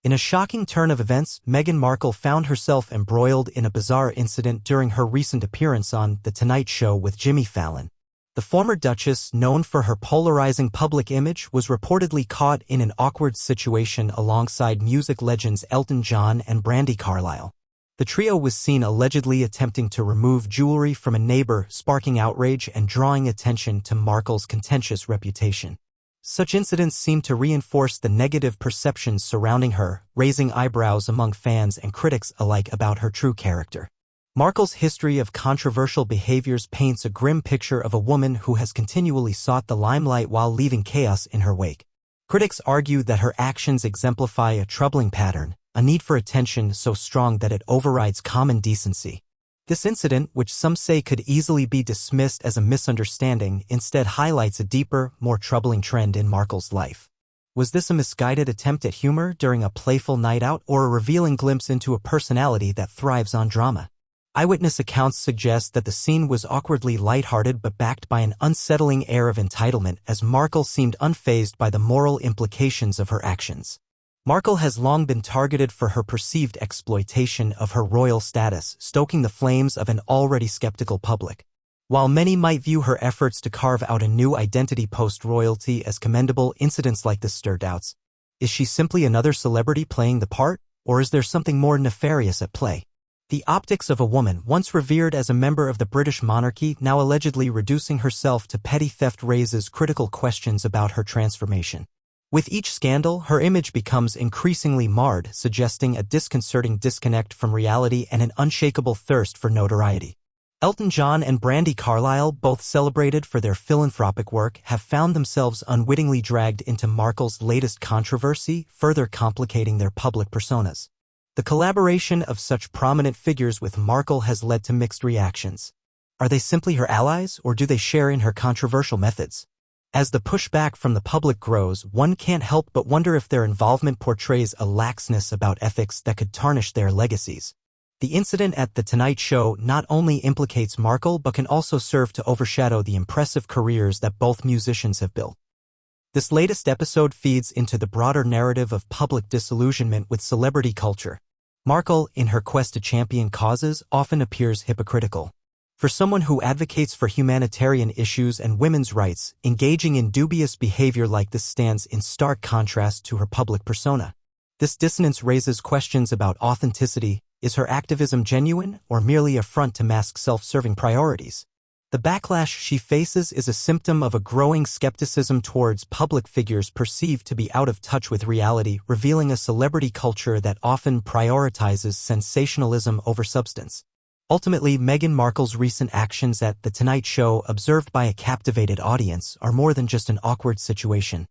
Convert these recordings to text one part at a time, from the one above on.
In a shocking turn of events, Meghan Markle found herself embroiled in a bizarre incident during her recent appearance on The Tonight Show with Jimmy Fallon. The former Duchess, known for her polarizing public image, was reportedly caught in an awkward situation alongside music legends Elton John and Brandi Carlile. The trio was seen allegedly attempting to remove jewelry from a neighbor, sparking outrage and drawing attention to Markle's contentious reputation. Such incidents seem to reinforce the negative perceptions surrounding her, raising eyebrows among fans and critics alike about her true character. Markle's history of controversial behaviors paints a grim picture of a woman who has continually sought the limelight while leaving chaos in her wake. Critics argue that her actions exemplify a troubling pattern, a need for attention so strong that it overrides common decency. This incident, which some say could easily be dismissed as a misunderstanding, instead highlights a deeper, more troubling trend in Markle's life. Was this a misguided attempt at humor during a playful night out, or a revealing glimpse into a personality that thrives on drama? Eyewitness accounts suggest that the scene was awkwardly lighthearted but backed by an unsettling air of entitlement, as Markle seemed unfazed by the moral implications of her actions. Markle has long been targeted for her perceived exploitation of her royal status, stoking the flames of an already skeptical public. While many might view her efforts to carve out a new identity post-royalty as commendable, incidents like this stir doubts. Is she simply another celebrity playing the part, or is there something more nefarious at play? The optics of a woman once revered as a member of the British monarchy, now allegedly reducing herself to petty theft, raises critical questions about her transformation. With each scandal, her image becomes increasingly marred, suggesting a disconcerting disconnect from reality and an unshakable thirst for notoriety. Elton John and Brandi Carlile, both celebrated for their philanthropic work, have found themselves unwittingly dragged into Markle's latest controversy, further complicating their public personas. The collaboration of such prominent figures with Markle has led to mixed reactions. Are they simply her allies, or do they share in her controversial methods? As the pushback from the public grows, one can't help but wonder if their involvement portrays a laxness about ethics that could tarnish their legacies. The incident at The Tonight Show not only implicates Markle but can also serve to overshadow the impressive careers that both musicians have built. This latest episode feeds into the broader narrative of public disillusionment with celebrity culture. Markle, in her quest to champion causes, often appears hypocritical. For someone who advocates for humanitarian issues and women's rights, engaging in dubious behavior like this stands in stark contrast to her public persona. This dissonance raises questions about authenticity. Is her activism genuine, or merely a front to mask self-serving priorities? The backlash she faces is a symptom of a growing skepticism towards public figures perceived to be out of touch with reality, revealing a celebrity culture that often prioritizes sensationalism over substance. Ultimately, Meghan Markle's recent actions at The Tonight Show, observed by a captivated audience, are more than just an awkward situation.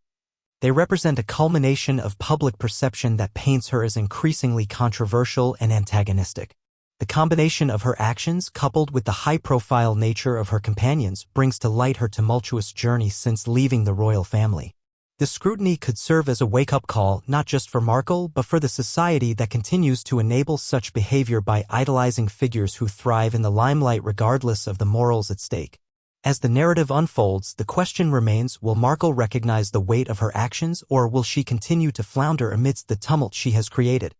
They represent a culmination of public perception that paints her as increasingly controversial and antagonistic. The combination of her actions, coupled with the high-profile nature of her companions, brings to light her tumultuous journey since leaving the royal family. This scrutiny could serve as a wake-up call not just for Markle but for the society that continues to enable such behavior by idolizing figures who thrive in the limelight regardless of the morals at stake. As the narrative unfolds, the question remains, will Markle recognize the weight of her actions, or will she continue to flounder amidst the tumult she has created?